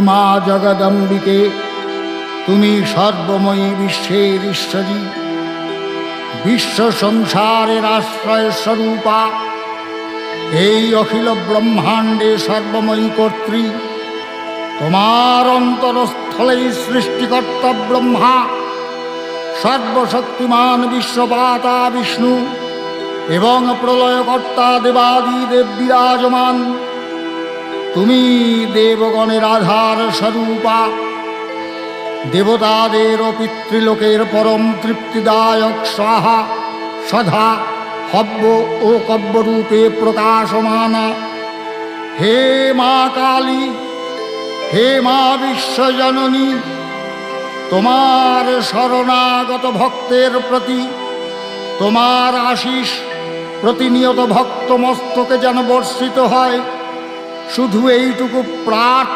মা জগদম্বিকে, তুমি সর্বময়ী বিশ্বের ঈশ্বরী, বিশ্ব সংসারের আশ্রয় স্বরূপা, এই অখিল ব্রহ্মাণ্ডে সর্বময়ী কর্ত্রী। তোমার অন্তরস্থলেই সৃষ্টিকর্তা ব্রহ্মা, সর্বশক্তিমান বিশ্বপাতা বিষ্ণু এবং প্রলয়কর্তা দেবাদিদেব বিরাজমান। তুমি দেবগণের আধার স্বরূপা, দেবতাদের ও পিতৃলোকের পরম তৃপ্তিদায়ক স্বাহা সধা হব্য ও কব্যরূপে প্রকাশমানা। হে মা কালী, হে মা বিশ্বজননী, তোমার শরণাগত ভক্তের প্রতি তোমার আশিস প্রতিনিয়ত ভক্ত মস্তকে যেন বর্ষিত হয়, শুধু এইটুকু প্রার্থনা।